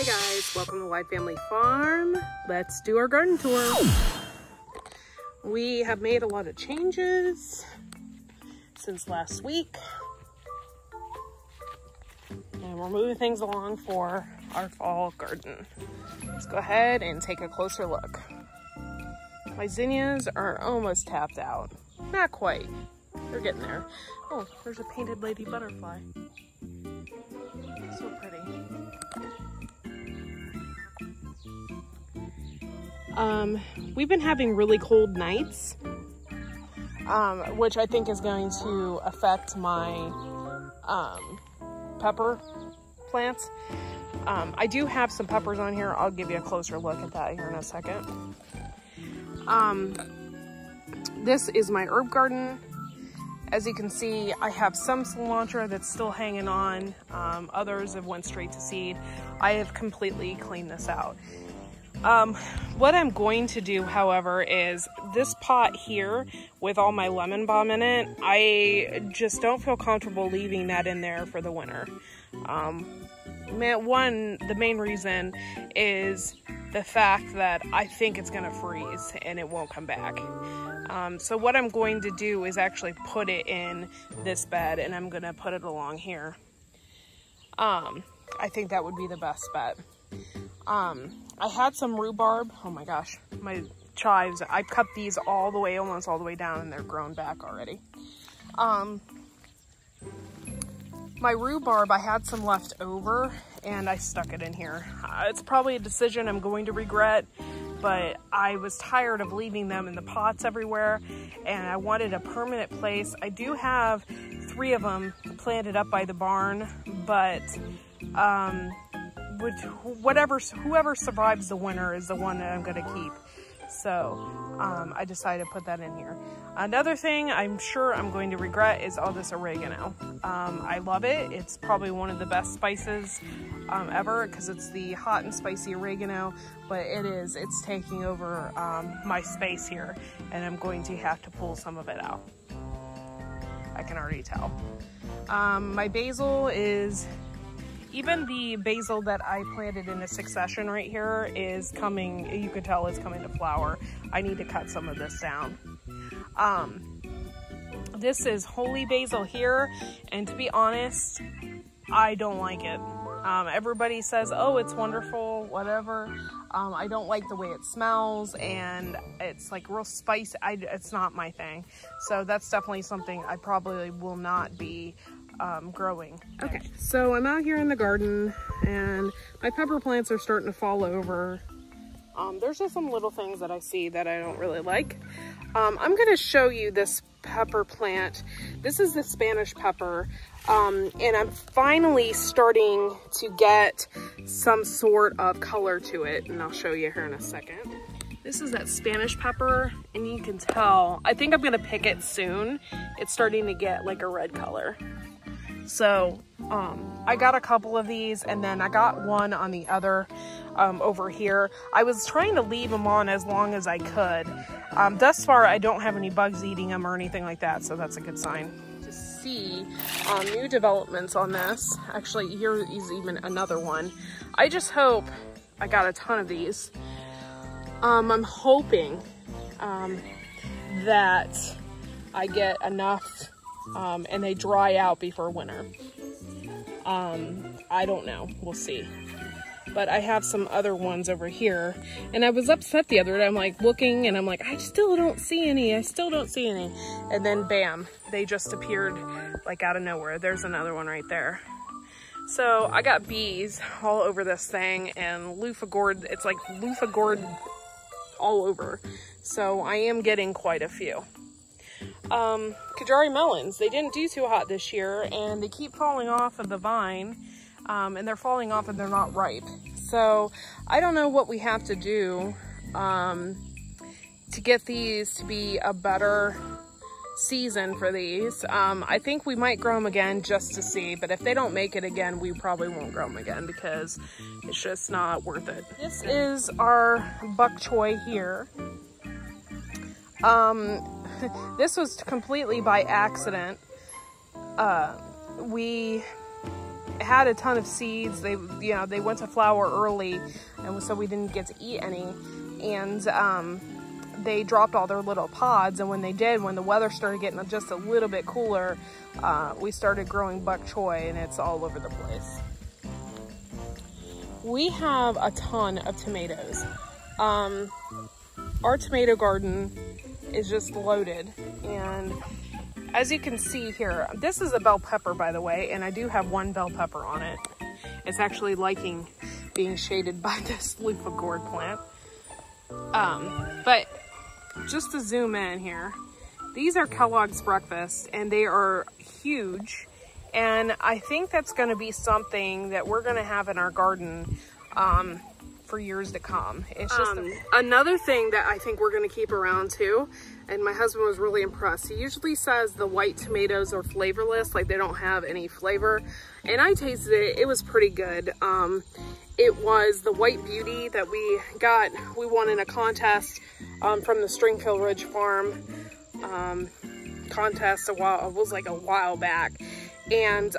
Hey guys, welcome to Wide Family Farm. Let's do our garden tour. We have made a lot of changes since last week. And we're moving things along for our fall garden. Let's go ahead and take a closer look. My zinnias are almost tapped out. Not quite. They're getting there. Oh, there's a painted lady butterfly. So pretty. We've been having really cold nights, which I think is going to affect my pepper plants. I do have some peppers on here. I'll give you a closer look at that here in a second. This is my herb garden. As you can see, I have some cilantro that's still hanging on. Others have went straight to seed. I have completely cleaned this out. What I'm going to do, however, is this pot here with all my lemon balm in it, I just don't feel comfortable leaving that in there for the winter. The main reason is the fact that I think it's going to freeze and it won't come back. So what I'm going to do is actually put it in this bed, and I'm going to put it along here. I think that would be the best bet. I had some rhubarb. Oh my gosh, my chives. I cut these all the way, almost all the way down, and they're grown back already. My rhubarb, I had some left over, and I stuck it in here. It's probably a decision I'm going to regret, but I was tired of leaving them in the pots everywhere, and I wanted a permanent place. I do have 3 of them planted up by the barn, but whoever survives the winter is the one that I'm going to keep. So I decided to put that in here. Another thing I'm sure I'm going to regret is all this oregano. I love it. It's probably one of the best spices ever, because it's the hot and spicy oregano, but it's taking over my space here, and I'm going to have to pull some of it out. I can already tell. My basil is, even the basil that I planted in a succession right here is coming, you could tell it's coming to flower. I need to cut some of this down. This is holy basil here, and to be honest, I don't like it. Everybody says, oh, it's wonderful, whatever. I don't like the way it smells, and it's like real spicy. It's not my thing. So that's definitely something I probably will not be growing. Okay, so I'm out here in the garden, and my pepper plants are starting to fall over. There's just some little things that I see that I don't really like. I'm going to show you this pepper plant. This is the Spanish pepper, and I'm finally starting to get some sort of color to it, and I'll show you here in a second. This is that Spanish pepper, and you can tell, I think I'm going to pick it soon. It's starting to get like a red color. So I got a couple of these, and then I got one on the other over here. I was trying to leave them on as long as I could. Thus far, I don't have any bugs eating them or anything like that, so that's a good sign. To see new developments on this. Actually, here is even another one. I just hope, I got a ton of these. I'm hoping that I get enough and they dry out before winter. I don't know, we'll see. But I have some other ones over here, and I was upset the other day. I'm like looking, and I'm like, I still don't see any. And then bam, they just appeared like out of nowhere. There's another one right there. So I got bees all over this thing, and Luffa Gourds, it's like Luffa Gourds all over. So I am getting quite a few. Kajari melons, they didn't do too hot this year, and they keep falling off of the vine, and they're falling off and they're not ripe. So I don't know what we have to do to get these to be a better season for these. I think we might grow them again just to see, but if they don't make it again, we probably won't grow them again because it's just not worth it. This is our bok choy here. This was completely by accident. We had a ton of seeds. They, you know, they went to flower early, and so we didn't get to eat any. And they dropped all their little pods, and when they did, when the weather started getting just a little bit cooler, we started growing bok choy, and it's all over the place. We have a ton of tomatoes. Our tomato garden is just loaded, and as you can see here, this is a bell pepper, by the way, and I do have one bell pepper on it. It's actually liking being shaded by this Luffa Gourd plant. But just to zoom in here, these are Kellogg's breakfast, and they are huge, and I think that's going to be something that we're going to have in our garden for years to come. It's just another thing that I think we're going to keep around too, and my husband was really impressed. He usually says the white tomatoes are flavorless, like they don't have any flavor, and I tasted it. It was pretty good. It was the White Beauty that we got. We won in a contest from the Stringfield Ridge Farm contest it was like a while back, and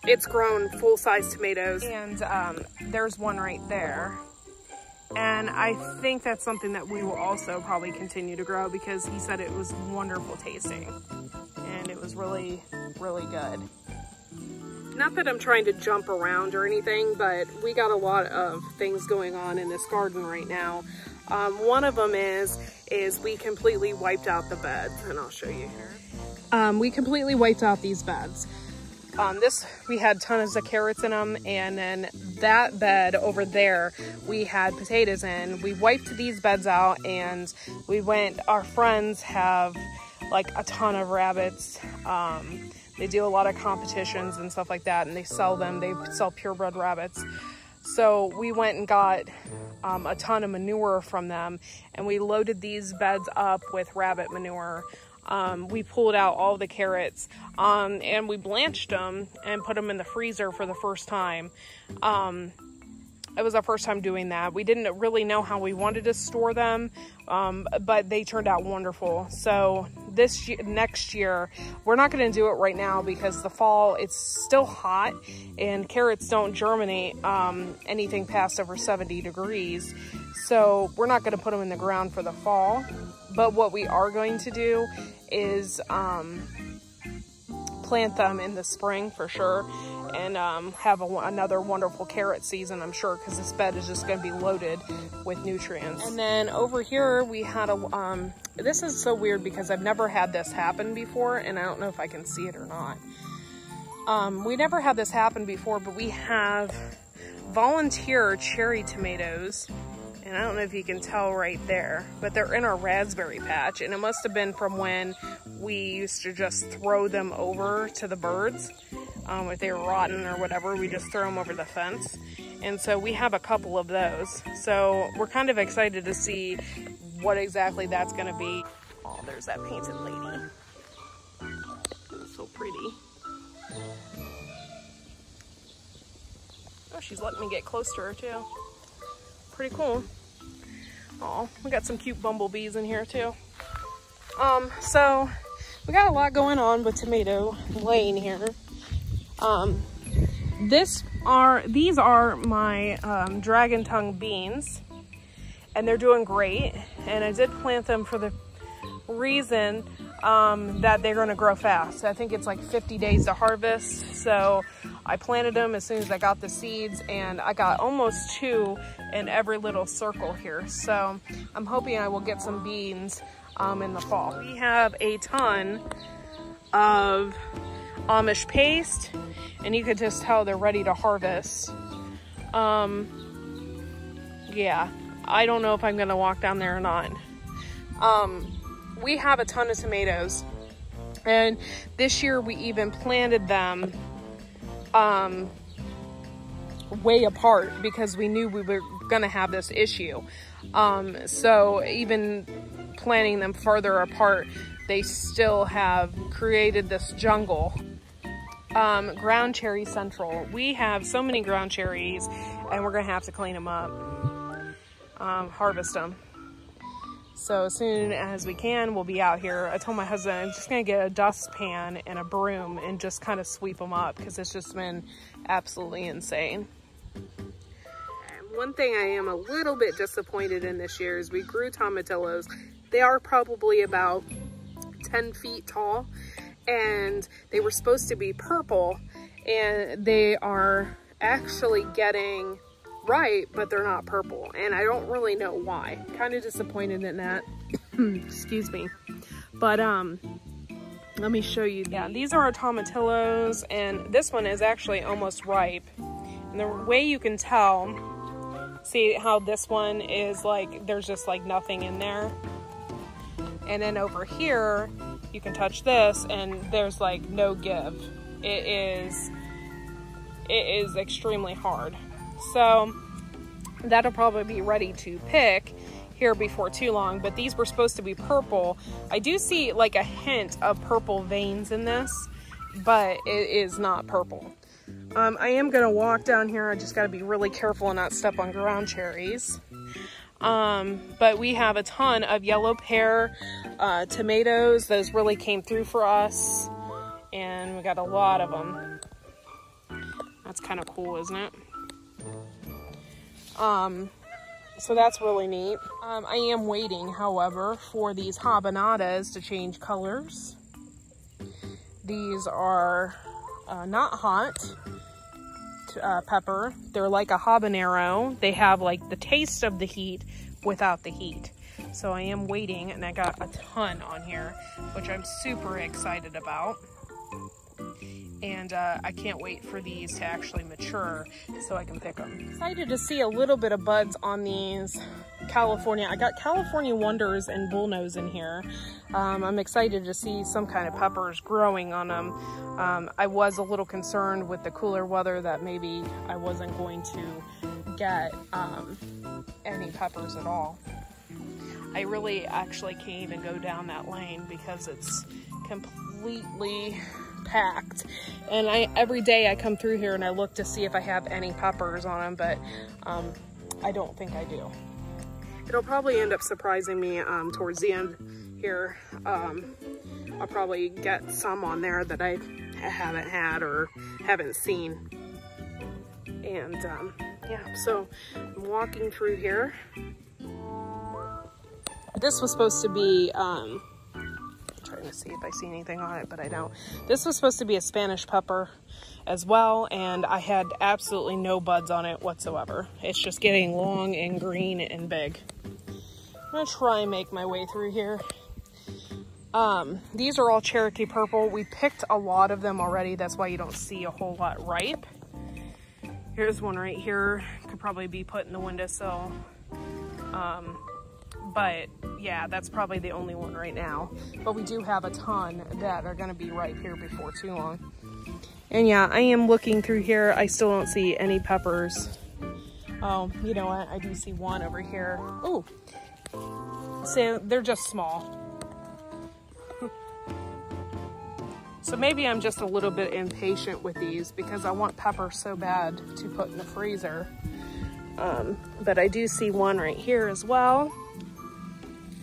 it's grown full-size tomatoes, and there's one right there, and I think that's something that we will also probably continue to grow, because he said it was wonderful tasting and it was really, really good. Not that I'm trying to jump around or anything, but we got a lot of things going on in this garden right now. One of them is we completely wiped out the beds, and I'll show you here. We completely wiped out these beds. We had tons of carrots in them, and then that bed over there we had potatoes in. We wiped these beds out, and our friends have like a ton of rabbits. They do a lot of competitions and stuff like that, and they sell them. They sell purebred rabbits. So we went and got a ton of manure from them, and we loaded these beds up with rabbit manure. We pulled out all the carrots, and we blanched them and put them in the freezer for the first time. It was our first time doing that. We didn't really know how we wanted to store them, but they turned out wonderful. So next year, we're not going to do it right now because the fall, it's still hot, and carrots don't germinate anything past over 70 degrees. So we're not going to put them in the ground for the fall. But what we are going to do is plant them in the spring for sure, and have another wonderful carrot season, I'm sure, because this bed is just going to be loaded with nutrients. And then over here we had this is so weird because I've never had this happen before, and I don't know if I can see it or not. We never had this happen before, but we have volunteer cherry tomatoes. And I don't know if you can tell right there, but they're in our raspberry patch, and it must have been from when we used to just throw them over to the birds. If they were rotten or whatever, we just throw them over the fence. And so we have a couple of those. So we're kind of excited to see what exactly that's going to be. Oh, there's that painted lady. It's so pretty. Oh, she's letting me get close to her too. Pretty cool. Oh, we got some cute bumblebees in here too. So we got a lot going on with tomato lane here. These are my dragon tongue beans, and they're doing great. And I did plant them for the reason that they're going to grow fast. I think it's like 50 days to harvest, so I planted them as soon as I got the seeds, and I got almost 2 in every little circle here. So I'm hoping I will get some beans in the fall. We have a ton of Amish Paste, and you could just tell they're ready to harvest. Yeah, I don't know if I'm gonna walk down there or not. We have a ton of tomatoes, and this year we even planted them way apart because we knew we were gonna have this issue. So even planting them further apart, they still have created this jungle. Ground cherry central. We have so many ground cherries, and we're gonna have to clean them up, harvest them. So as soon as we can, we'll be out here. I told my husband I'm just gonna get a dustpan and a broom and just kind of sweep them up because it's just been absolutely insane. One thing I am a little bit disappointed in this year is we grew tomatillos. They are probably about 10 feet tall, and they were supposed to be purple, and they are actually getting ripe, but they're not purple, and I don't really know why. Kind of disappointed in that. Excuse me. But let me show you. Yeah, these are our tomatillos, and this one is actually almost ripe. And the way you can tell, see how this one is like, there's just like nothing in there. And then over here, you can touch this and there's like no give. It is extremely hard. So that'll probably be ready to pick here before too long, but these were supposed to be purple. I do see like a hint of purple veins in this, but it is not purple. I am gonna walk down here. I just gotta be really careful and not step on ground cherries. But we have a ton of yellow pear tomatoes. Those really came through for us, and we got a lot of them. That's kind of cool, isn't it? So that's really neat. I am waiting, however, for these habanadas to change colors. These are not hot pepper. They're like a habanero. They have like the taste of the heat without the heat. So I am waiting, and I got a ton on here, which I'm super excited about. And I can't wait for these to actually mature so I can pick them. Excited to see a little bit of buds on these California. I got California Wonders and Bullnose in here. I'm excited to see some kind of peppers growing on them. I was a little concerned with the cooler weather that maybe I wasn't going to get any peppers at all. I really actually can't even go down that lane because it's completely packed, and every day I come through here and I look to see if I have any peppers on them, but I don't think I do. It'll probably end up surprising me towards the end here. I'll probably get some on there that I haven't had or haven't seen. And yeah, so I'm walking through here. This was supposed to be trying to see if I see anything on it, but I don't. This was supposed to be a Spanish pepper as well, and I had absolutely no buds on it whatsoever. It's just getting long and green and big. I'm gonna try and make my way through here. These are all Cherokee purple. We picked a lot of them already. That's why you don't see a whole lot ripe. Here's one right here. Could probably be put in the windowsill. But yeah, that's probably the only one right now. But we do have a ton that are gonna be ripe here before too long. And yeah, I am looking through here. I still don't see any peppers. Oh, you know what? I do see one over here. Oh, so they're just small. So maybe I'm just a little bit impatient with these because I want pepper so bad to put in the freezer. But I do see one right here as well.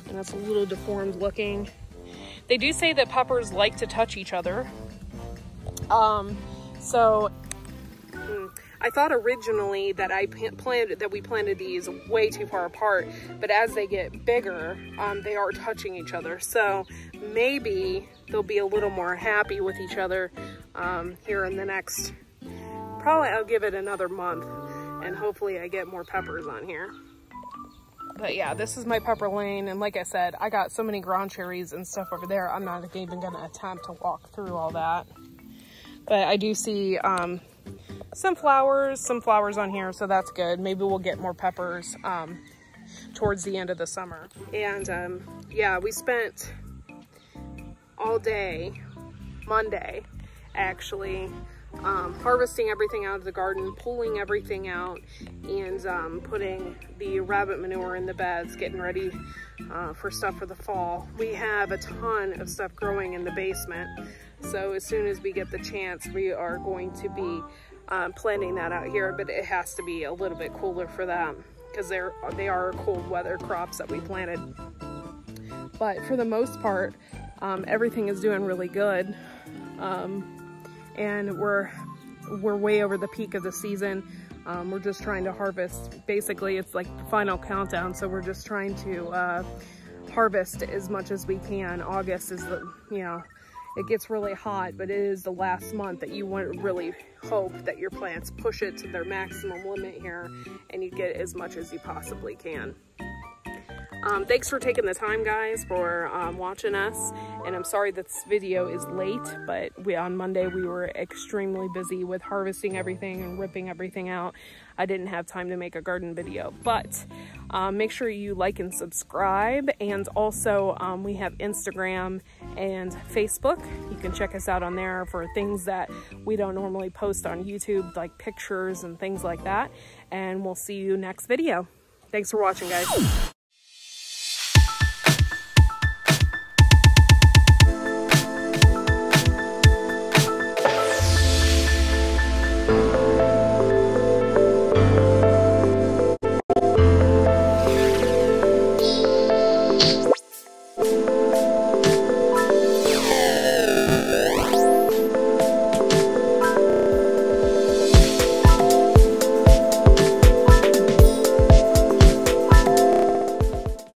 And that's a little deformed looking. They do say that peppers like to touch each other. So I thought originally that we planted these way too far apart, but as they get bigger, they are touching each other. So maybe they'll be a little more happy with each other here in the next, probably I'll give it another month, and hopefully I get more peppers on here. But yeah, this is my pepper lane, and like I said, I got so many ground cherries and stuff over there, I'm not even gonna attempt to walk through all that. But I do see some flowers on here, so that's good. Maybe we'll get more peppers towards the end of the summer. And yeah, we spent all day, Monday, actually, harvesting everything out of the garden, pulling everything out, and putting the rabbit manure in the beds, getting ready for stuff for the fall. We have a ton of stuff growing in the basement, so as soon as we get the chance, we are going to be planting that out here, but it has to be a little bit cooler for them because they are cold weather crops that we planted. But for the most part, everything is doing really good. And we're way over the peak of the season. We're just trying to harvest. Basically, it's like the final countdown, so we're just trying to harvest as much as we can. August is the, you know, it gets really hot, but it is the last month that you want to really hope that your plants push it to their maximum limit here and you get as much as you possibly can. Thanks for taking the time, guys, for watching us. And I'm sorry that this video is late, but on Monday we were extremely busy with harvesting everything and ripping everything out. I didn't have time to make a garden video, but make sure you like and subscribe. And also we have Instagram and Facebook. You can check us out on there for things that we don't normally post on YouTube, like pictures and things like that. And we'll see you next video. Thanks for watching, guys.